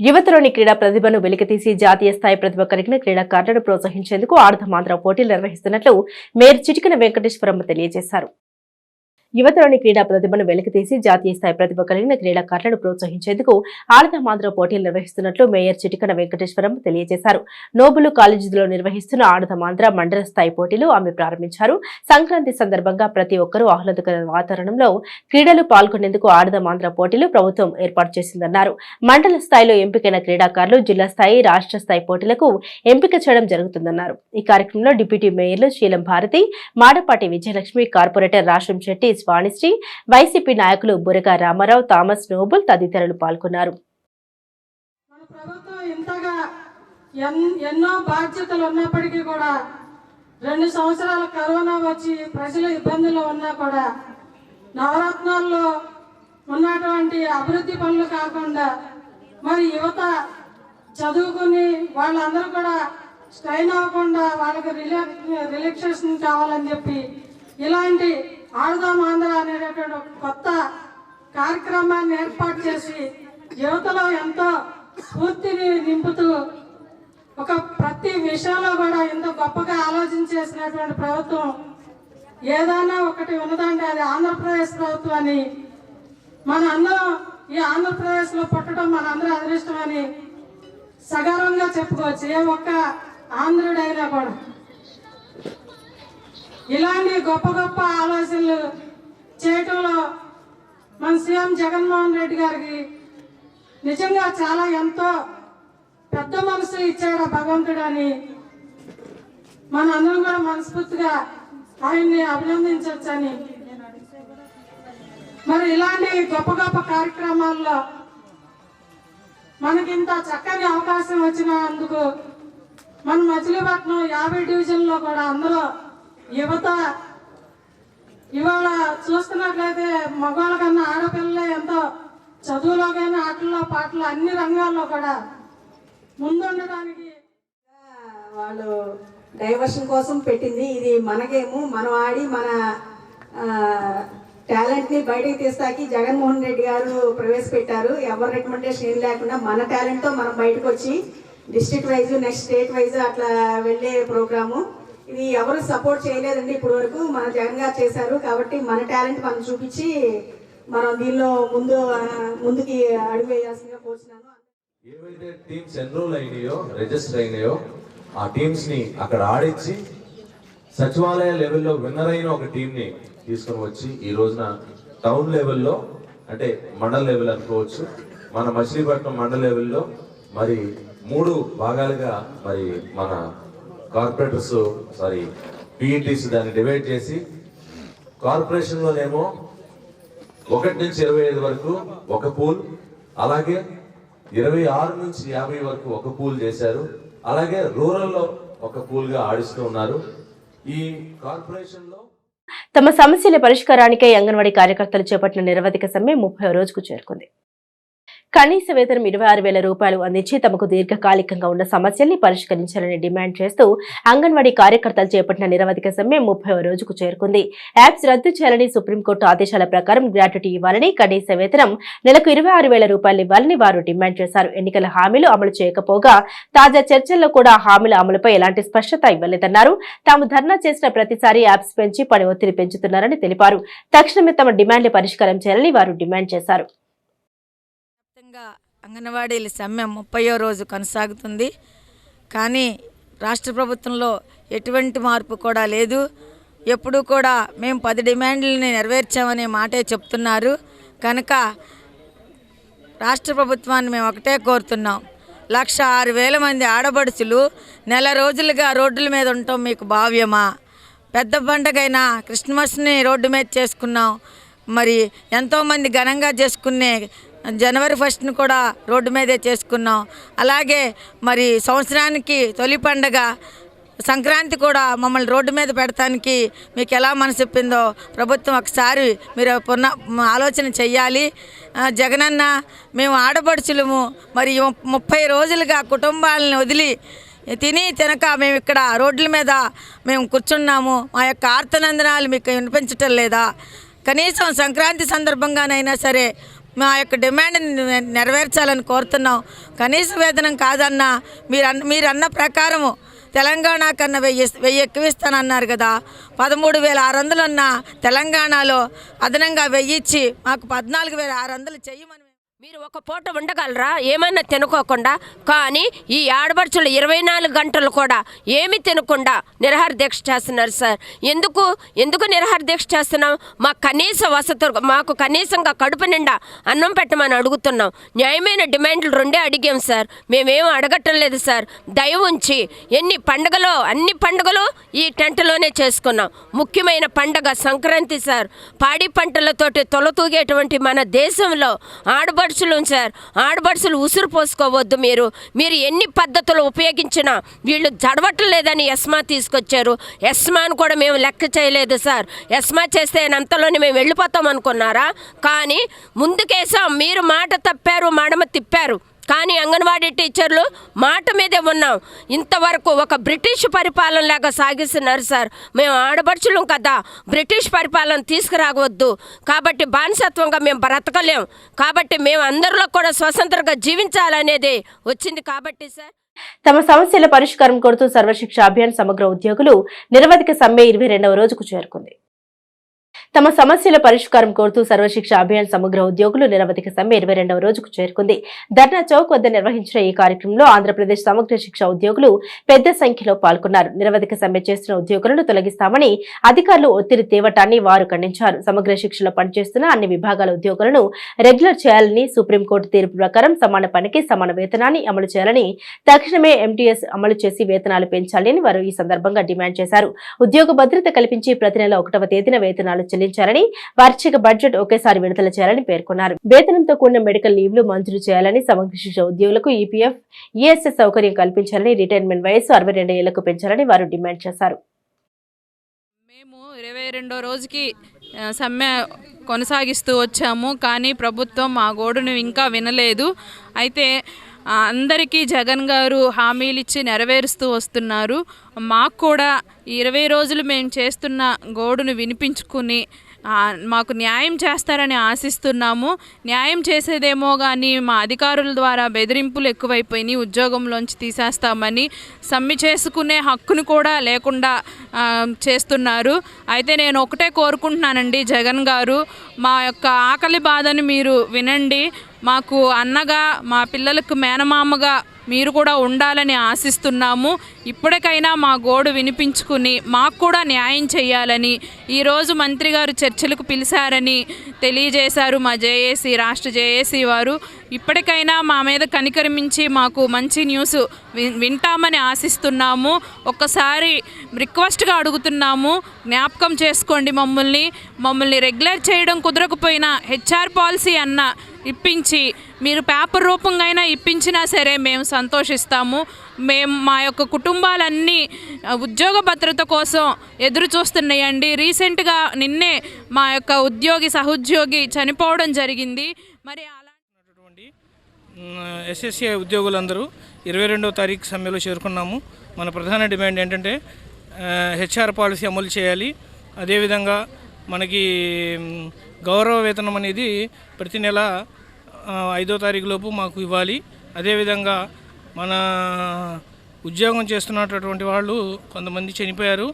యువతలోని క్రీడా ప్రతిభను వెలికితీసి జాతీయ స్థాయి ప్రతిభ కలిగిన క్రీడాకారులను ప్రోత్సహించేందుకు ఆర్ధమాంధ్ర పోటీలు నిర్వహిస్తున్నట్లు మేయర్ చిటికెన వెంకటేశ్వరమ్మ తెలియజేశారు. యువతలోని క్రీడా ప్రతిభను వెలికితీసి జాతీయ స్థాయి ప్రతిభ కలిగిన క్రీడాకారులను ప్రోత్సహించేందుకు ఆడదమాంధ్ర పోటీలు నిర్వహిస్తున్నట్లు మేయర్ చిటికన వెంకటేశ్వరం తెలియజేశారు. నోబుల్ కాలేజీలో నిర్వహిస్తున్న ఆడదమాంధ్ర మండల స్థాయి పోటీలు ఆమె ప్రారంభించారు. సంక్రాంతి సందర్భంగా ప్రతి ఒక్కరూ ఆహ్లాదకర వాతావరణంలో క్రీడలు పాల్గొనేందుకు ఆడదమాంధ్ర పోటీలు ప్రభుత్వం ఏర్పాటు చేసిందన్నారు. మండల స్థాయిలో ఎంపికైన క్రీడాకారులు జిల్లా స్థాయి, రాష్ట్ర స్థాయి పోటీలకు ఎంపిక చేయడం జరుగుతుందన్నారు. ఈ కార్యక్రమంలో డిప్యూటీ మేయర్లు శీలం భారతి, మాడపాటి విజయలక్ష్మి, కార్పొరేటర్ రాశం శెట్టి, వాణిశ్రీ, వైసీపీ నాయకులు బురగా రామారావు, థామస్ నోబుల్ తదితరులు పాల్గొన్నారు. మన ప్రభుత్వం ఇంతగా ఎన్నో బాధ్యతలు ఉన్నప్పటికీ కూడా 2 సంవత్సరాల కరోనా వచ్చి ప్రజల ఇబ్బందులు ఉన్నా కూడా నవరత్నాల్లో ఉన్నటువంటి అభివృద్ధి పనులు కాకుండా మరి యువత చదువుకుని వాళ్ళందరూ కూడా స్ట్రైన్ అవ్వకుండా వాళ్ళకి రిలాక్సేషన్ కావాలని చెప్పి ఇలాంటి ఆడదాం ఆంధ్ర అనేటటువంటి ఒక కొత్త కార్యక్రమాన్ని ఏర్పాటు చేసి యువతలో ఎంతో స్ఫూర్తిని నింపుతూ ఒక ప్రతి విషయంలో కూడా ఎంతో గొప్పగా ఆలోచించేసినటువంటి ప్రభుత్వం ఏదైనా ఒకటి ఉన్నదంటే అది ఆంధ్రప్రదేశ్ ప్రభుత్వం అని మన అందరం ఈ ఆంధ్రప్రదేశ్లో పుట్టడం మన అందరూ అదృష్టమని సగర్వంగా చెప్పుకోవచ్చు. ఏ ఒక్క ఆంధ్రుడైనా కూడా ఇలాంటి గొప్ప గొప్ప ఆలోచనలు చేయటంలో మన సీఎం జగన్మోహన్ రెడ్డి గారికి నిజంగా చాలా ఎంతో పెద్ద మనసు ఇచ్చాడు భగవంతుడు అని మన అందరం కూడా మనస్ఫూర్తిగా ఆయన్ని అభినందించవచ్చని. మరి ఇలాంటి గొప్ప గొప్ప కార్యక్రమాల్లో మనకింత చక్కని అవకాశం వచ్చినందుకు మన మచిలీపట్నం 50 డివిజన్లో కూడా అందరూ యువత ఇవాళ చూస్తున్నట్లయితే మగవాళ్ళ కన్నా ఆడపిల్లలే ఎంతో చదువులో కానీ ఆటల్లో పాటలు అన్ని రంగాల్లో కూడా ముందుండడానికి వాళ్ళు డైవర్షన్ కోసం పెట్టింది. ఇది మన గేము, మనం ఆడి మన టాలెంట్ని బయటకు తీస్తాకి జగన్మోహన్ రెడ్డి గారు ప్రవేశపెట్టారు. ఎవరి రికమెండేషన్ ఏం లేకుండా మన టాలెంట్తో మనం బయటకు వచ్చి district wise, next state wise అట్లా వెళ్ళే ప్రోగ్రాము. ఇది ఎవరు సపోర్ట్ చేయలేదండి ఇప్పటి వరకు, మన జగన్ గారు చేశారు. కాబట్టి మన టాలెంట్ మనం చూపించి మనం దీనిలో ముందుకి అడుగు వేయాల్సిందిగా కోరుతున్నాను. ఏవైతే టీమ్స్ ఎన్రోల్ అయినాయో, రిజిస్టర్ అయినాయో ఆ టీమ్స్ ని అక్కడ ఆడించి సచివాలయ లెవెల్లో విన్నర్ అయిన ఒక టీం ని తీసుకొని వచ్చి ఈ రోజున టౌన్ లెవెల్లో అంటే మండల లెవెల్ అనుకోవచ్చు, మన మచిలీపట్నం మండల లెవెల్లో మరి 3 భాగాలుగా మరి మన కార్పొరేటర్స్ పీఈటీస్ దాన్ని డివైడ్ చేసి కార్పొరేషన్లోనేమో 1 నుంచి 25 వరకు ఒక పూల్, అలాగే 26 నుంచి 50 వరకు ఒక పూల్ చేశారు. అలాగే రూరల్లో ఒక పూల్గా ఆడిస్తూ ఉన్నారు. ఈ కార్పొరేషన్లో తమ సమస్యల పరిష్కారానికై అంగన్వాడీ కార్యకర్తలు చేపట్టిన నిరవధిక సమ్మె 30వ రోజుకు చేరుకుంది. కనీస వేతనం 26,000 రూపాయలు అందించి తమకు దీర్ఘకాలికంగా ఉన్న సమస్యల్ని పరిష్కరించాలని డిమాండ్ చేస్తూ అంగన్వాడీ కార్యకర్తలు చేపట్టిన నిరవధిక సమ్మె 30వ రోజుకు చేరుకుంది. యాప్స్ రద్దు చేయాలని, సుప్రీంకోర్టు ఆదేశాల ప్రకారం గ్రాట్యుటీ ఇవ్వాలని, కనీస వేతనం నెలకు 26,000 రూపాయలు ఇవ్వాలని వారు డిమాండ్ చేశారు. ఎన్నికల హామీలు అమలు చేయకపోగా తాజా చర్చల్లో కూడా హామీల అమలుపై ఎలాంటి స్పష్టత ఇవ్వలేదన్నారు. తాము ధర్నా చేసిన ప్రతిసారి యాప్స్ పెంచి పని ఒత్తిడి పెంచుతున్నారని తెలిపారు. తక్షణమే తమ డిమాండ్లు పరిష్కారం చేయాలని వారు డిమాండ్ చేశారు. అంగన్వాడీల సమ్మె 30వ రోజు కొనసాగుతుంది. కానీ రాష్ట్ర ప్రభుత్వంలో ఎటువంటి మార్పు కూడా లేదు. ఎప్పుడు కూడా మేము 10 డిమాండ్లని నెరవేర్చామనే మాటే చెప్తున్నారు. కనుక రాష్ట్ర ప్రభుత్వాన్ని మేము ఒకటే కోరుతున్నాం. 106,000 మంది ఆడబడుచులు నెల రోజులుగా రోడ్ల మీద ఉండటం మీకు భావ్యమా? పెద్ద పండగైన క్రిస్మస్ని రోడ్డు మీద చేసుకున్నాం. మరి ఎంతోమంది ఘనంగా చేసుకునే జనవరి 1ని కూడా రోడ్డు మీదే చేసుకున్నాం. అలాగే మరి సంవత్సరానికి తొలి పండగ సంక్రాంతి కూడా మమ్మల్ని రోడ్డు మీద పెడతానికి మీకు ఎలా మనసు చెప్పిందో ప్రభుత్వం ఒకసారి మీరు ఆలోచన చెయ్యాలి. జగనన్న, మేము ఆడపడుచులము, మరి 30 రోజులుగా కుటుంబాలను వదిలి తిని తినక మేము ఇక్కడ రోడ్ల మీద మేము కూర్చున్నాము. మా యొక్క ఆర్తనందనాలు మీకు వినిపించటం లేదా? కనీసం సంక్రాంతి సందర్భంగానైనా సరే మా యొక్క డిమాండ్ని నెరవేర్చాలని కోరుతున్నాం. కనీస వేతనం కాదన్నా మీరన్న ప్రకారము తెలంగాణ కన్నా 1000 ఎక్కువ ఇస్తానన్నారు కదా. 13,600 అన్న తెలంగాణలో అదనంగా 1000 ఇచ్చి మాకు 14,600 చెయ్యమని. మీరు ఒక పూట ఉండగలరా ఏమైనా తినుకోకుండా? కానీ ఈ ఆడపడుచులు 24 గంటలు కూడా ఏమి తినకుండా నిరాహార దీక్ష చేస్తున్నారు సార్. ఎందుకు నిరాహార దీక్ష చేస్తున్నాం? మాకు కనీస వసతులు, మాకు కనీసంగా కడుపు నిండా అన్నం పెట్టమని అడుగుతున్నాం. న్యాయమైన డిమాండ్లు 2 అడిగాం సార్. మేమేం అడగటం లేదు సార్. దయ ఉంచి అన్ని పండుగలు ఈ టెంట్లోనే చేసుకున్నాం. ముఖ్యమైన పండగ సంక్రాంతి సార్. పాడి పంటలతోటి తొలతూగేటువంటి మన దేశంలో ఆడబడుచులు ఉసురు పోసుకోవద్దు. మీరు ఎన్ని పద్ధతులు ఉపయోగించినా వీళ్ళు జడవట్లేదని ఎస్మా తీసుకొచ్చారు. ఎస్మాను కూడా మేము లెక్క చేయలేదు సార్. ఎస్మా చేస్తే అంతలోనే మేము వెళ్ళిపోతాం అనుకున్నారా? కానీ ముందుకేసాం. మీరు మాట తప్పారు, మడమ తిప్పారు. కానీ అంగన్వాడీ టీచర్లు మాట మీదే ఉన్నాం. ఇంతవరకు ఒక బ్రిటిష్ పరిపాలన లాగా సాగిస్తున్నారు సార్. మేము ఆడపడుచులం కదా, బ్రిటిష్ పరిపాలన తీసుకురావద్దు. కాబట్టి బానిసత్వంగా మేము బ్రతకలేం. కాబట్టి మేము అందరిలో కూడా స్వతంత్రంగా జీవించాలనేది వచ్చింది కాబట్టి సార్. తమ సమస్యల పరిష్కారం కోరుతూ సర్వశిక్ష అభియాన్ సమగ్ర ఉద్యోగులు నిరవధిక సమ్మె 22వ రోజుకు చేరుకుంది. తమ సమస్యల పరిష్కారం కోరుతూ సర్వశిక్ష అభియాన్ సమగ్ర ఉద్యోగులు నిరవధిక సమ్మె 22వ రోజుకు చేరుకుంది. ధర్నా చౌక్ వద్ద నిర్వహించిన ఈ కార్యక్రమంలో ఆంధ్రప్రదేశ్ సమగ్ర శిక్ష ఉద్యోగులు పెద్ద సంఖ్యలో పాల్గొన్నారు. నిరవధిక సమ్మె చేస్తున్న ఉద్యోగులను తొలగిస్తామని అధికారులు ఒత్తిడి తేవటాన్ని వారు ఖండించారు. సమగ్ర శిక్షలో పనిచేస్తున్న అన్ని విభాగాల ఉద్యోగులను రెగ్యులర్ చేయాలని, సుప్రీంకోర్టు తీర్పు ప్రకారం సమాన పనికి సమాన వేతనాన్ని అమలు చేయాలని, తక్షణమే ఎంటీఎస్ అమలు చేసి వేతనాలు పెంచాలని వారు ఈ సందర్భంగా డిమాండ్ చేశారు. ఉద్యోగ భద్రత కల్పించి ప్రతి నెల 1వ తేదీన వేతనాలు చెల్లించాలని, వార్షిక బడ్జెట్ ఒకేసారి విడుదల చేయాలని పేర్కొన్నారు. వేతనంతో కూడిన మెడికల్ లీవ్లు మంజూరు చేయాలని, సమగ్ర శిక్ష ఉద్యోగులకు ఈపీఎఫ్, ఈఎస్ఎస్ సౌకర్యం కల్పించాలని, రిటైర్మెంట్ వయస్సు 62 ఏళ్లకు పెంచాలని వారు డిమాండ్ చేశారు. మేము 22వ రోజుకి సమ్మె కొనసాగిస్తూ వచ్చాము. కానీ ప్రభుత్వం మా గోడును ఇంకా వినలేదు. అయితే అందరికీ జగన్ గారు హామీలు ఇచ్చి నెరవేరుస్తూ వస్తున్నారు. మాకు కూడా 20 రోజులు మేము చేస్తున్న గోడును వినిపించుకుని మాకు న్యాయం చేస్తారని ఆశిస్తున్నాము. న్యాయం చేసేదేమో కానీ మా అధికారుల ద్వారా బెదిరింపులు ఎక్కువైపోయినాయి. ఉద్యోగంలోంచి తీసేస్తామని, సమ్మె చేసుకునే హక్కును కూడా లేకుండా చేస్తున్నారు. అయితే నేను ఒకటే కోరుకుంటున్నానండి, జగన్ గారు మా యొక్క ఆకలి బాధని మీరు వినండి. మాకు అన్నగా, మా పిల్లలకు మేనమామగా మీరు కూడా ఉండాలని ఆశిస్తున్నాము. ఇప్పటికైనా మా గోడు వినిపించుకుని మాకు కూడా న్యాయం చేయాలని ఈరోజు మంత్రి గారు చర్చలకు పిలిచారని తెలియజేశారు మా జేఏసీ, రాష్ట్ర జేఏసీ వారు. ఇప్పటికైనా మా మీద కనికరమించి మాకు మంచి న్యూస్ వింటామని ఆశిస్తున్నాము. ఒక్కసారి రిక్వెస్ట్గా అడుగుతున్నాము, జ్ఞాపకం చేసుకోండి మమ్మల్ని రెగ్యులర్ చేయడం కుదరకపోయినా హెచ్ఆర్ పాలసీ అన్న ఇప్పించి, మీరు పేపర్ రూపంగా అయినా ఇప్పించినా సరే మేము సంతోషిస్తాము. మేము మా యొక్క కుటుంబాలన్నీ ఉద్యోగ భద్రత కోసం ఎదురు చూస్తున్నాయండి. రీసెంట్గా నిన్నే మా యొక్క సహోద్యోగి చనిపోవడం జరిగింది. మరి అలాంటి ఎస్ఎస్సీ ఉద్యోగులందరూ 22వ తారీఖు సమ్మెలో చేరుకున్నాము. మన ప్రధాన డిమాండ్ ఏంటంటే హెచ్ఆర్ పాలసీ అమలు చేయాలి. అదేవిధంగా మనకి గౌరవ వేతనం అనేది ప్రతి నెల 5వ తారీఖు లోపు మాకు ఇవ్వాలి. అదేవిధంగా మన ఉద్యోగం చేస్తున్నటువంటి వాళ్ళు కొంతమంది చనిపోయారు.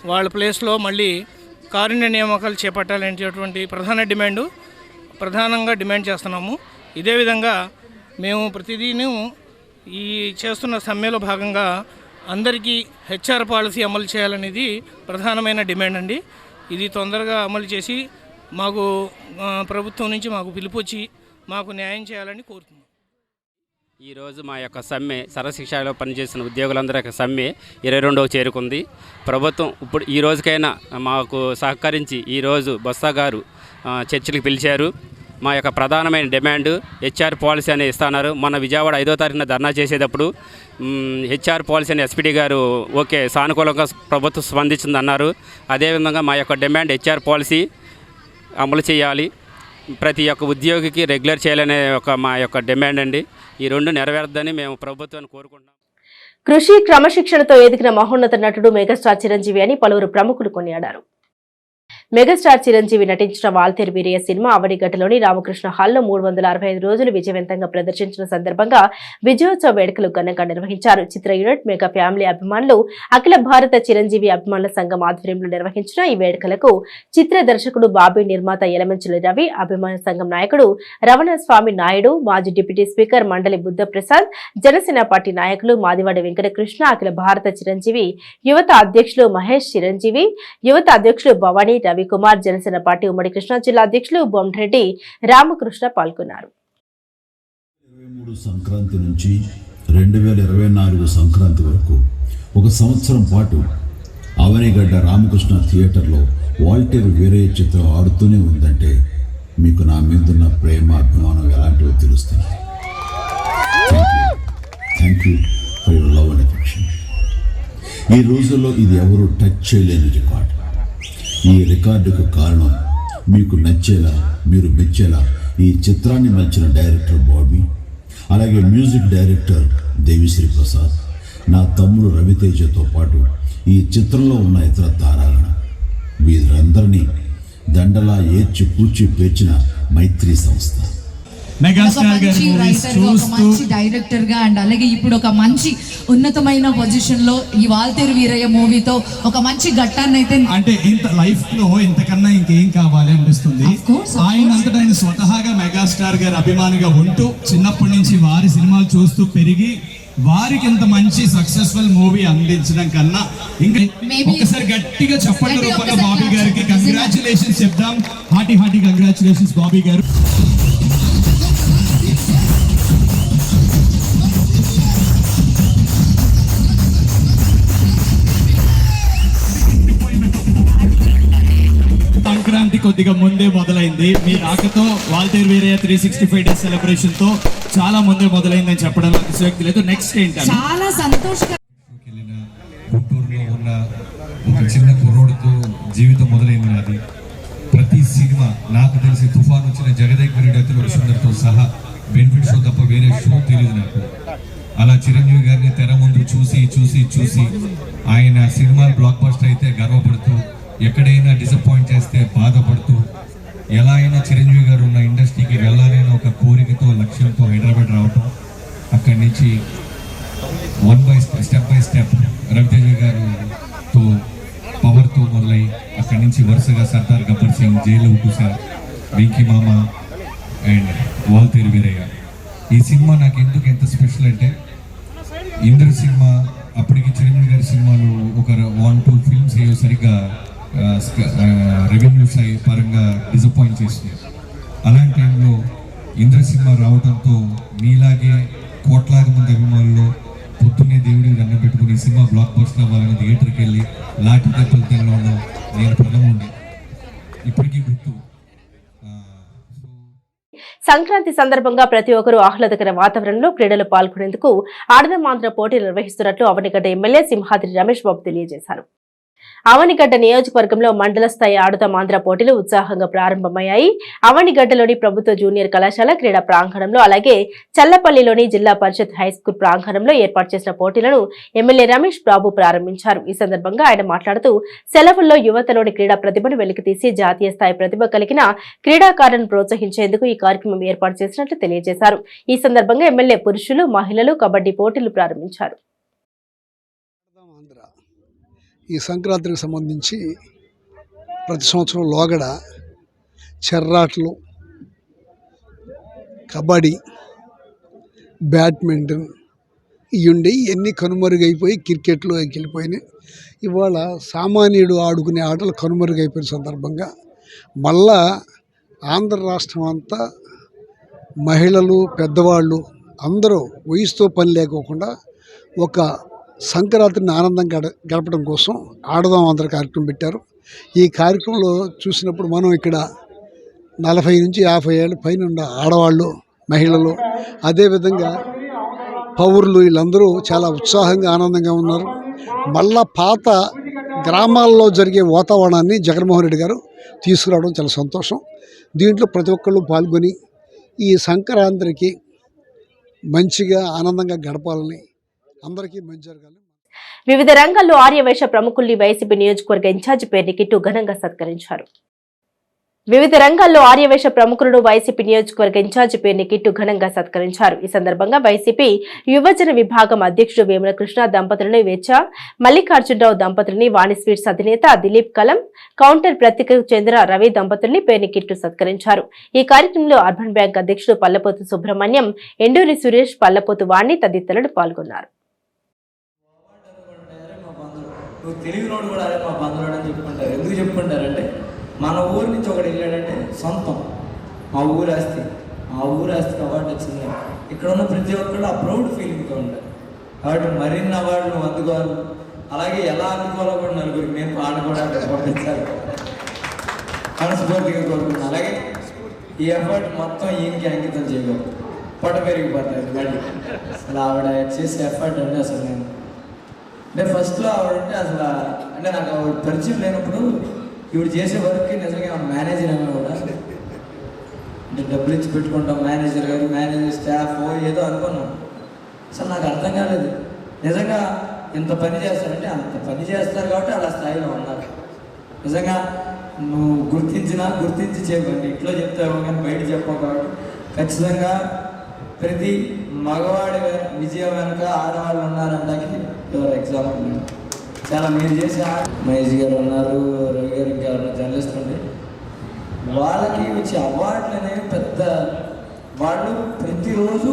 వాళ్ళ ప్లేస్లో మళ్ళీ కారుణ్య నియామకాలు చేపట్టాలనేటువంటి ప్రధానంగా డిమాండ్ చేస్తున్నాము. ఇదే విధంగా మేము ప్రతిదీను ఈ చేస్తున్న సమ్మెలో భాగంగా అందరికీ హెచ్ఆర్ పాలసీ అమలు చేయాలనేది ప్రధానమైన డిమాండ్ అండి. ఇది తొందరగా అమలు చేసి మాకు ప్రభుత్వం నుంచి మాకు పిలుపొచ్చి మాకు న్యాయం చేయాలని కోరుతున్నాం. ఈరోజు మా యొక్క సమ్మె, సర్వశిక్షలో పనిచేసిన ఉద్యోగులందరి యొక్క సమ్మె 22వ చేరుకుంది. ప్రభుత్వం ఇప్పుడు ఈ రోజుకైనా మాకు సహకరించి ఈరోజు బొత్స గారు చర్చలకు పిలిచారు. మా యొక్క ప్రధానమైన డిమాండ్ హెచ్ఆర్ పాలసీ అనేది ఇస్తున్నారు. మన విజయవాడ 5వ తారీఖున ధర్నా చేసేటప్పుడు హెచ్ఆర్ పాలసీ అని ఎస్పీడీ గారు ఓకే సానుకూలంగా ప్రభుత్వం స్పందించిందన్నారు. అదేవిధంగా మా యొక్క డిమాండ్ హెచ్ఆర్ పాలసీ అమలు చేయాలి, ప్రతి ఒక్క ఉద్యోగికి రెగ్యులర్ చేయాలనే మా యొక్క డిమాండ్ అండి. ఈ రెండు నెరవేరద్దని మేము ప్రభుత్వాన్ని కోరుకుంటున్నాం. కృషి క్రమశిక్షణతో ఎదిగిన మహోన్నత నటుడు మెగాస్టార్ చిరంజీవి అని పలువురు ప్రముఖులు కొనియాడారు. మెగాస్టార్ చిరంజీవి నటించిన వాల్తేరు వీరయ్య సినిమా అవనిగడ్డలోని రామకృష్ణ హాల్లో 365 రోజులు విజయవంతంగా ప్రదర్శించిన సందర్భంగా విజయోత్సవ వేడుకలు ఘనంగా నిర్వహించారు. చిత్ర యూనిట్ మెగా ఫ్యామిలీ అభిమానులు అఖిల భారత చిరంజీవి అభిమానుల సంఘం ఆధ్వర్యంలో నిర్వహించిన ఈ వేడుకలకు చిత్ర దర్శకుడు బాబీ, నిర్మాత యలమంచిలి రవి, అభిమాన సంఘం నాయకుడు రమణస్వామి నాయుడు, మాజీ డిప్యూటీ స్పీకర్ మండలి బుద్ధప్రసాద్, జనసేన పార్టీ నాయకులు మాదివాడి వెంకటకృష్ణ, అఖిల భారత చిరంజీవి యువత అధ్యక్షులు మహేష్, చిరంజీవి యువత అధ్యక్షులు భవానీ, రవికుమార్, జనసేన పార్టీ ఉమ్మడి కృష్ణా జిల్లా అధ్యక్షులు బొమ్మిరెడ్డి రామకృష్ణ పాల్గొన్నారు. 23 సంక్రాంతి నుంచి 2024 సంక్రాంతి వరకు ఒక సంవత్సరం పాటు అవనిగడ్డ రామకృష్ణ థియేటర్లో వాల్టేరు వీరయ్య చిత్రం ఆడుతూనే ఉందంటే మీకు నా మీదున్న ప్రేమ, అభిమానం ఎలాంటివో తెలుస్తుంది. Thank you for your love and affection. ఈ రోజుల్లో ఇది ఎవరు టచ్ చేయలేని రికార్డు. ఈ రికార్డుకు కారణం మీకు నచ్చేలా, మీరు మెచ్చేలా ఈ చిత్రాన్ని మలిచిన డైరెక్టర్ బాబీ, అలాగే మ్యూజిక్ డైరెక్టర్ దేవిశ్రీ ప్రసాద్, నా తమ్ముడు రవితేజతో పాటు ఈ చిత్రంలో ఉన్న ఇతర తారాలను, వీరందరినీ దండలా ఏడ్చి కూర్చి పేర్చిన మైత్రి సంస్థ. మెగాస్టార్ గారి మూవీస్ చూస్తూ డైరెక్టర్ గా అండ్ అలాగే ఇప్పుడు ఒక మంచి ఉన్నతమైన పొజిషన్ లో ఈ వాల్తేరు వీరయ్య మూవీతో ఒక మంచి ఘట్టాన్ని అయితే, అంటే ఇంత లైఫ్ లో ఇంతకన్నా ఇంకేం కావాలి అనిపిస్తుంది. ఆయన అంతటా ఆయన స్వతహాగా మెగాస్టార్ గారి అభిమానిగా ఉంటూ చిన్నప్పటి నుంచి వారి సినిమాలు చూస్తూ పెరిగి వారికి ఎంత మంచి సక్సెస్ఫుల్ మూవీ అందించడం కన్నా ఇంకా ఒకసారి గట్టిగా చెప్పండి రూపంలో బాబీ గారికి కంగ్రాచులేషన్స్ చెప్దాం. హార్టీ కంగ్రాచులేషన్స్ బాబీ గారు. సంక్రాంతి కొద్దిగా ముందే మొదలైంది. మీ రాకతో వాల్తేరు వీరయ్య 365 డేస్ సెలబ్రేషన్ తో చాలా ముందే మొదలైందని చెప్పడం అతిశయోక్తి లేదు. నెక్స్ట్ ఏంటి? చాలా సంతోషంగా గుంటూరులో ఉన్న ఒక చిన్న కుర్రోడుతో జీవితం మొదలైంది నాది. ప్రతి సినిమా నాకు తెలిసి తుఫాన్ వచ్చిన జగదేశ్వరి అతిలోడు సుందర్తో సహా బెనిఫిట్ షో తప్ప వేరే షో తెలియదు నాకు. అలా చిరంజీవి గారిని తెర ముందు చూసి ఆయన సినిమాలు బ్లాక్ బస్టర్ అయితే గర్వపడుతూ, ఎక్కడైనా డిసప్పాయింట్ చేస్తే బాధపడుతూ, ఎలా అయినా చిరంజీవి గారు ఉన్న ఇండస్ట్రీకి వెళ్ళాలని ఒక కోరికతో, లక్ష్యంతో హైదరాబాద్ రావటం, అక్కడి నుంచి స్టెప్ బై స్టెప్ రవితేజ గారితో పవర్తో మొదలై అక్కడి నుంచి వరుసగా సర్దార్ గబ్బర్ సింగ్, జైలు ఉటుసా, వెంకీ మామ అండ్ వాల్తేరు వీరయ్య. ఈ సినిమా నాకు ఎందుకు ఎంత స్పెషల్ అంటే, ఇంద్ర సినిమా అప్పటికి చిరంజీవి గారి సినిమాలు ఒక 1-2 ఫిల్మ్స్ ఏవో సరిగ్గా రెవెన్యూ పరంగా డిసప్పాయింట్ చేసింది. అలాంటి టైంలో ఇంద్ర సినిమా రావడంతో మీలాగే కోట్లాది మంది అభిమానులు పొద్దున్నే దేవుడికి దండం పెట్టుకుని సినిమా బ్లాక్ బస్టర్ అవ్వాలని థియేటర్కి వెళ్ళి లాఠీ దెబ్బలు తినడంలో నేను ప్రథముండి ఇప్పటికీ గుర్తు. సంక్రాంతి సందర్భంగా ప్రతి ఒక్కరూ ఆహ్లాదకర వాతావరణంలో క్రీడలు పాల్గొనేందుకు ఆడదమాంధ్ర పోటీలు నిర్వహిస్తున్నట్లు అవనిగడ్డ ఎమ్మెల్యే సింహాద్రి రమేష్ బాబు తెలియజేశారు. అవనిగడ్డ నియోజకవర్గంలో మండల స్థాయి ఆడదమాంధ్ర పోటీలు ఉత్సాహంగా ప్రారంభమయ్యాయి. అవనిగడ్డలోని ప్రభుత్వ జూనియర్ కళాశాల క్రీడా ప్రాంగణంలో, అలాగే చల్లపల్లిలోని జిల్లా పరిషత్ హైస్కూల్ ప్రాంగణంలో ఏర్పాటు చేసిన పోటీలను ఎమ్మెల్యే రమేష్ బాబు ప్రారంభించారు. ఈ సందర్భంగా ఆయన మాట్లాడుతూ, సెలవుల్లో యువతలోని క్రీడా ప్రతిభను వెలికితీసి జాతీయ స్థాయి ప్రతిభ కలిగిన క్రీడాకారులను ప్రోత్సహించేందుకు ఈ కార్యక్రమం ఏర్పాటు చేసినట్లు తెలియజేశారు. ఈ సందర్భంగా ఎమ్మెల్యే పురుషులు, మహిళలు కబడ్డీ పోటీలు ప్రారంభించారు. ఈ సంక్రాంతికి సంబంధించి ప్రతి సంవత్సరం లోగడ, చెర్రాట్లు, కబడ్డీ, బ్యాడ్మింటన్ ఇవి ఎన్ని కనుమరుగైపోయి క్రికెట్లోకి వెళ్ళిపోయినాయి. ఇవాళ సామాన్యుడు ఆడుకునే ఆటలు కనుమరుగైపోయిన సందర్భంగా మళ్ళా ఆంధ్ర రాష్ట్రం అంతా మహిళలు, పెద్దవాళ్ళు అందరూ వయసుతో పని లేకోకుండా ఒక సంక్రాంతిని ఆనందంగా గడపడం కోసం ఆడదాం ఆంధ్ర కార్యక్రమం పెట్టారు. ఈ కార్యక్రమంలో చూసినప్పుడు మనం ఇక్కడ 40 నుంచి 50 ఏళ్ళ పైన ఉన్న ఆడవాళ్ళు, మహిళలు, అదేవిధంగా పౌరులు వీళ్ళందరూ చాలా ఉత్సాహంగా ఆనందంగా ఉన్నారు. మళ్ళా పాత గ్రామాల్లో జరిగే వాతావరణాన్ని జగన్మోహన్ రెడ్డి గారు తీసుకురావడం చాలా సంతోషం. దీంట్లో ప్రతి ఒక్కళ్ళు పాల్గొని ఈ సంక్రాంతికి మంచిగా ఆనందంగా గడపాలని, అందరికీ మంచి జరగాలి. వివిధ రంగాల్లో ఆర్యవైశ్య ప్రముఖుల్ని వైసీపీ నియోజకవర్గ ఇన్ఛార్జి పేర్ని కిట్టు ఘనంగా సత్కరించారు. వివిధ రంగాల్లో ఆర్యవైశ్య ప్రముఖులను వైసీపీ నియోజకవర్గ ఇన్ఛార్జి పేర్ని కిట్టు ఘనంగా సత్కరించారు. ఈ సందర్భంగా వైసీపీ యువజన విభాగం అధ్యక్షుడు వేముల కృష్ణ దంపతులను వేచ మల్లికార్జునరావు దంపతులని వాణి స్వీట్స్ అధినేత దిలీప్ కలం కౌంటర్ ప్రతికి చెందిన రవి దంపతుల్ని పేర్ని కిట్టు సత్కరించారు. ఈ కార్యక్రమంలో అర్బన్ బ్యాంక్ అధ్యక్షుడు పల్లపోతు సుబ్రహ్మణ్యం, ఎండూరి సురేష్, పల్లపోతు వాణి తదితరులు పాల్గొన్నారు. తెలుగులోడు కూడా అదే మా బంధువుడు అని చెప్పుకుంటారు. ఎందుకు చెప్పుకుంటారంటే మన ఊరి నుంచి ఒకటి వెళ్ళాడంటే సొంతం, మా ఊరు ఆస్తి అవార్డు వచ్చింది. ఇక్కడ ఉన్న ప్రతి ఒక్కళ్ళు ఆ ప్రౌడ్ ఫీలింగ్తో ఉంటారు. కాబట్టి మరిన్ని అవార్డులు అందుకోవాలి. అలాగే ఎలా అందుకోవాలో కూడా నలుగురికి నేను ఆడుకోవడానికి పంపించాలి మనస్ఫూర్తిగా కోరుకున్నాను. అలాగే ఈ ఎఫర్ట్ మొత్తం ఈయనకి అంకితం చేయగలరు. పొట్ట పెరిగిపోతాయి మళ్ళీ. అసలు ఆవిడ చేసే ఎఫర్ట్ అంటే అసలు అంటే ఫస్ట్లో ఆవిడంటే అసలు అంటే నాకు ఆవిడ పరిచయం లేనప్పుడు ఈవిడ చేసే వర్క్కి నిజంగా మేనేజర్ అయినా కూడా అంటే డబ్బులు ఇచ్చి పెట్టుకుంటాం మేనేజర్ గారు, మేనేజర్ స్టాఫ్ ఏదో అనుకున్నాం. అసలు నాకు అర్థం కాలేదు నిజంగా ఇంత పని చేస్తారంటే అంత పని చేస్తారు కాబట్టి అలా స్థాయిలో ఉన్నారు. నిజంగా నువ్వు గుర్తించి చెప్పండి, ఇంట్లో చెప్తావు కానీ బయట చెప్పావు కాబట్టి ఖచ్చితంగా ప్రతి మగవాడి విజయం వెనుక ఆడవాళ్ళు ఉన్నారంటానికి ఎవరు ఎగ్జాంపుల్. చాలా మీరు చేసే మహేష్ గారు ఉన్నారు, రవి గారు, ఇంకా జర్నలిస్ట్ ఉండి వాళ్ళకి వచ్చే అవార్డులు అనేవి పెద్ద వాళ్ళు ప్రతిరోజు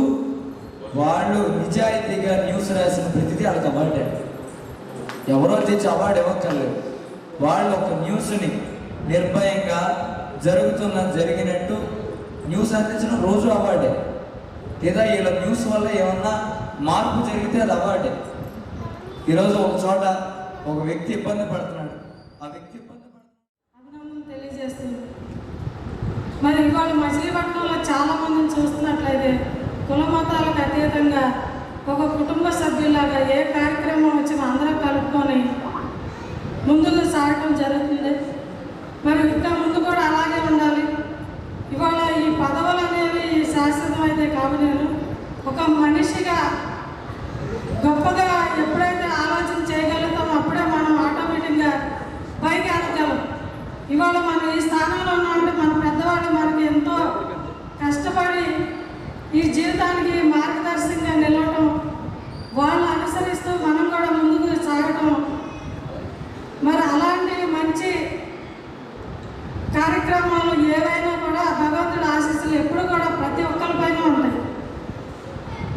వాళ్ళు నిజాయితీగా న్యూస్ రాసిన ప్రతిదీ వాళ్ళకి అవార్డే. ఎవరో తెచ్చి అవార్డు ఇవ్వక్కర్లేదు. వాళ్ళు ఒక న్యూస్ని నిర్భయంగా జరిగినట్టు న్యూస్ అందించిన రోజు అవార్డే. లేదా వీళ్ళ న్యూస్ వల్ల ఏమన్నా మార్పు జరిగితే అది అవార్డే. ఈరోజు ఒక చోట ఒక వ్యక్తి ఇబ్బంది పడుతున్నాడు, ఆ వ్యక్తి అభినందన తెలియజేస్తుంది. మరి ఇవాళ మచిలీపట్నంలో చాలా మందిని చూస్తున్నట్లయితే కుల మతాలకు అతీతంగా ఒక కుటుంబ సభ్యులాగా ఏ కార్యక్రమం వచ్చినా అందరూ కలుపుకొని ముందుకు సాగటం జరుగుతుంది. మరి ఇంకా ముందు కూడా అలాగే ఉండాలి. ఇవాళ ఈ పదవులు అనేవి శాశ్వతం అయితే కావలేను. ఒక మనిషిగా గొప్పగా ఎప్పుడైతే ఆలోచన చేయగలుగుతామో అప్పుడే మనం ఆటోమేటిక్గా పైకి ఎదగలం. ఇవాళ మనం ఈ స్థానంలో ఉన్నామంటే మన పెద్దవాళ్ళు మనకి ఎంతో కష్టపడి ఈ జీవితానికి మార్గదర్శకంగా నిలవటం, వాళ్ళు అనుసరిస్తూ మనం కూడా ముందుకు సాగటం. మరి అలాంటి మంచి కార్యక్రమాలు ఏవైనా కూడా భగవంతుడి ఆశీస్సులు ఎప్పుడు కూడా ప్రతి ఒక్కరిపైన ఉంటాయి.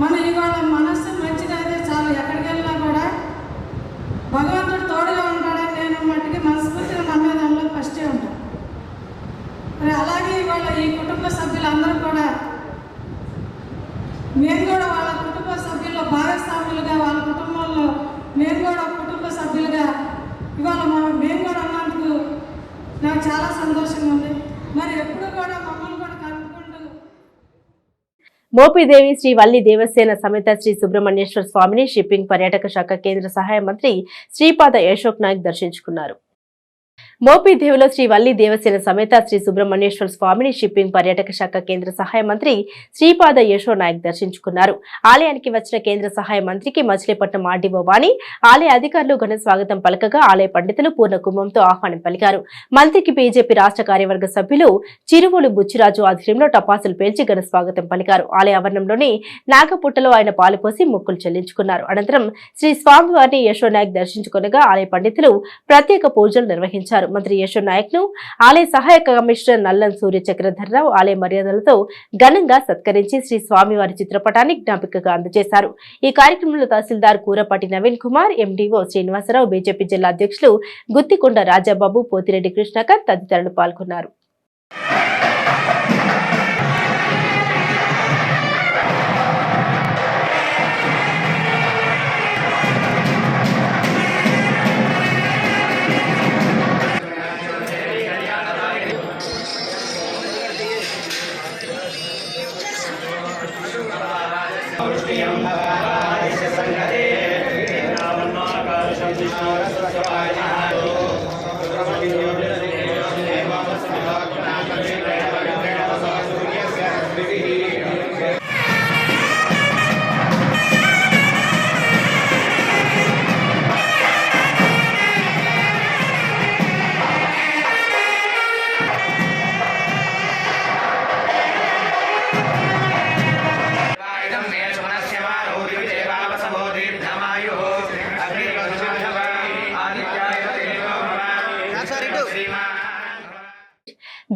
మన ఇవాళ మనస్సు మంచిదైతే చాలు, ఎక్కడికి వెళ్ళినా కూడా భగవంతుడు తోడుగా ఉంటాడని నేను మట్టికి మనస్ఫూర్తిగా నమ్మేదానిలో ఫస్టే ఉంటాను. మరి అలాగే ఇవాళ ఈ కుటుంబ సభ్యులందరూ కూడా మేము కూడా వాళ్ళ కుటుంబ సభ్యుల్లో భాగస్వాములుగా, వాళ్ళ కుటుంబంలో మేము కూడా కుటుంబ సభ్యులుగా ఇవాళ మేము కూడా ఉన్నందుకు నాకు చాలా సంతోషంగా ఉంది. మరి ఎప్పుడు కూడా మమ్మల్ని కూడా కలుపుకుంటూ మోపిదేవి శ్రీ వల్లి దేవసేన సమేత శ్రీ సుబ్రహ్మణ్యేశ్వర స్వామిని షిప్పింగ్ పర్యాటక శాఖ కేంద్ర సహాయ మంత్రి శ్రీపాద అశోక్ నాయక్ దర్శించుకున్నారు. మోపిదేవిలో శ్రీ వల్లి దేవసేన సమేత శ్రీ సుబ్రహ్మణ్యేశ్వర స్వామిని షిప్పింగ్ పర్యాటక శాఖ కేంద్ర సహాయ మంత్రి శ్రీపాద యశో నాయక్ దర్శించుకున్నారు. ఆలయానికి వచ్చిన కేంద్ర సహాయ మంత్రికి మచిలీపట్నం ఆర్డీఓ వాణి, ఆలయ అధికారులు ఘన స్వాగతం పలకగా ఆలయ పండితులు పూర్ణ కుంభంతో ఆహ్వానం పలికారు. మంత్రికి బీజేపీ రాష్ట్ర కార్యవర్గ సభ్యులు చిరువోలు బుచ్చిరాజు ఆధ్వర్యంలో టపాసులు పేల్చి ఘన స్వాగతం పలికారు. ఆలయ ఆవరణంలోని నాగపుట్టలో ఆయన పాలుపోసి మొక్కులు చెల్లించుకున్నారు. అనంతరం శ్రీ స్వామివారిని యశో నాయక్ దర్శించుకునగా ఆలయ పండితులు ప్రత్యేక పూజలు నిర్వహించారు. మంత్రి యశో నాయక్ ను ఆలయ సహాయక కమిషనర్ నల్లం సూర్య చక్రధర్రావు ఆలయ మర్యాదలతో ఘనంగా సత్కరించి శ్రీ స్వామివారి చిత్రపటాన్ని జ్ఞాపికగా అందజేశారు. ఈ కార్యక్రమంలో తహసీల్దార్ కూరపాటి నవీన్ కుమార్, ఎండీఓ శ్రీనివాసరావు, బీజేపీ జిల్లా అధ్యక్షులు గుత్తికొండ రాజాబాబు, పోతిరెడ్డి కృష్ణాకర్ తదితరులు పాల్గొన్నారు.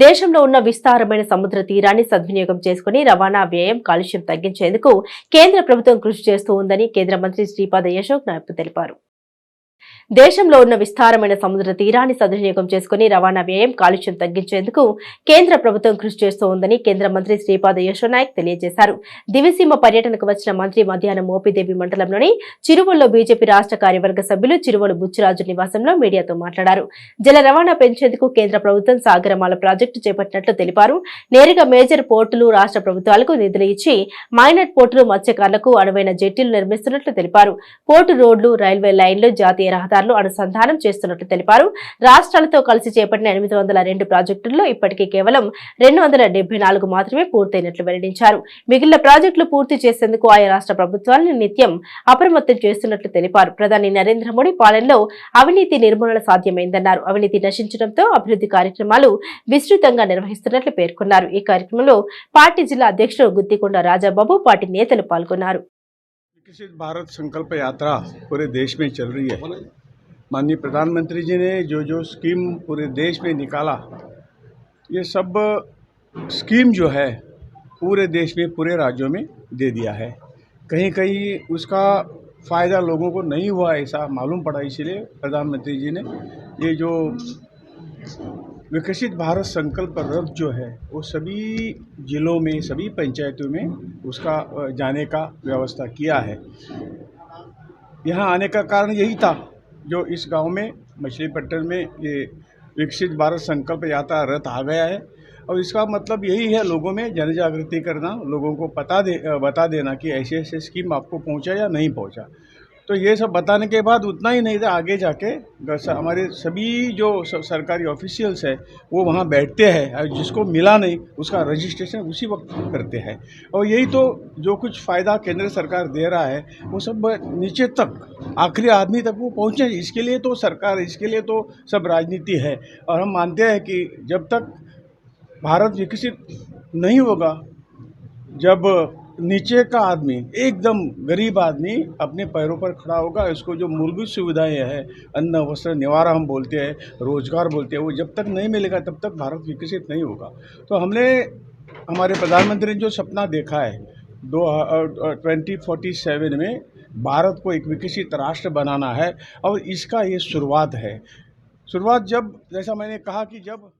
దేశంలో ఉన్న విస్తారమైన సముద్ర తీరాన్ని సద్వినియోగం చేసుకుని రవాణా వ్యయం కాలుష్యం తగ్గించేందుకు కేంద్ర ప్రభుత్వం కృషి చేస్తూ ఉందని కేంద్ర మంత్రి శ్రీపాద యశోక్ నాయక్ తెలిపారు. దేశంలో ఉన్న విస్తారమైన సముద్ర తీరాన్ని సద్వినియోగం చేసుకుని రవాణా వ్యయం కాలుష్యం తగ్గించేందుకు కేంద్ర ప్రభుత్వం కృషి చేస్తూ ఉందని కేంద్ర మంత్రి శ్రీపాద యశో నాయక్ తెలియజేశారు. దివిసీమ పర్యటనకు వచ్చిన మంత్రి మధ్యాహ్నం మోపిదేవి మండలంలోని చిరువల్లో బీజేపీ రాష్ట్ర కార్యవర్గ సభ్యులు చిరువలు బుచ్చిరాజు నివాసంలో మీడియాతో మాట్లాడారు. జల రవాణా పెంచేందుకు కేంద్ర ప్రభుత్వం సాగరమాల ప్రాజెక్టు చేపట్టినట్లు తెలిపారు. నేరుగా మేజర్ పోర్టులు రాష్ట్ర ప్రభుత్వాలకు నిధులు ఇచ్చి మైనట్ పోర్టులు మత్స్యకారులకు అనువైన జెట్టీలు నిర్మిస్తున్నట్లు తెలిపారు. పోర్టు రోడ్లు, రైల్వే లైన్లు, జాతీయ రహదారులు అనుసంధానం చేస్తున్నట్లు తెలిపారు. రాష్ట్రాలతో కలిసి చేపట్టిన 802 ప్రాజెక్టుల్లో ఇప్పటికీ కేవలం 274 మాత్రమే పూర్తయినట్లు వెల్లడించారు. మిగిలిన ప్రాజెక్టులు పూర్తి చేసేందుకు ఆయా రాష్ట్ర ప్రభుత్వాలను నిత్యం అప్రమత్తం చేస్తున్నట్లు తెలిపారు. ప్రధాని నరేంద్ర మోడీ పాలనలో అవినీతి నిర్మూలన సాధ్యమైందన్నారు. అవినీతి నశించడంతో అభివృద్ధి కార్యక్రమాలు విస్తృతంగా నిర్వహిస్తున్నట్లు పేర్కొన్నారు. ఈ కార్యక్రమంలో పార్టీ జిల్లా అధ్యక్షుడు గుత్తికొండ రాజాబాబు, పార్టీ నేతలు పాల్గొన్నారు. विकसित भारत संकल्प यात्रा पूरे देश में चल रही है। माननीय प्रधानमंत्री जी ने जो स्कीम पूरे देश में निकाला, ये सब स्कीम जो है पूरे देश में, पूरे राज्यों में दे दिया है। कहीं कहीं उसका फ़ायदा लोगों को नहीं हुआ ऐसा मालूम पड़ा, इसीलिए प्रधानमंत्री जी ने ये जो विकसित भारत संकल्प रथ जो है वो सभी जिलों में, सभी पंचायतों में उसका जाने का व्यवस्था किया है। यहाँ आने का कारण यही था, जो इस गांव में मछलीपट्टन में ये विकसित भारत संकल्प यात्रा रथ आ गया है और इसका मतलब यही है लोगों में जन जागृति करना, लोगों को बता देना कि ऐसे ऐसे स्कीम आपको पहुँचा या नहीं पहुँचा। तो ये सब बताने के बाद उतना ही नहीं था, आगे जाके हमारे सभी जो सरकारी ऑफिशियल्स है वो वहाँ बैठते हैं और जिसको मिला नहीं उसका रजिस्ट्रेशन उसी वक्त करते हैं। और यही तो जो कुछ फ़ायदा केंद्र सरकार दे रहा है वो सब नीचे तक, आखिरी आदमी तक वो पहुँचे। इसके लिए तो सरकार, इसके लिए तो सब राजनीति है। और हम मानते हैं कि जब तक भारत विकसित नहीं होगा, जब नीचे का आदमी, एकदम गरीब आदमी अपने पैरों पर खड़ा होगा, इसको जो मूलभूत सुविधाएं हैं, अन्न, वस्त्र, निवारा हम बोलते हैं, रोजगार बोलते हैं, वो जब तक नहीं मिलेगा तब तक भारत विकसित नहीं होगा। तो हमने, हमारे प्रधानमंत्री ने जो सपना देखा है 2047 में भारत को एक विकसित राष्ट्र बनाना है, और इसका ये शुरुआत है। शुरुआत जब, जैसा मैंने कहा कि जब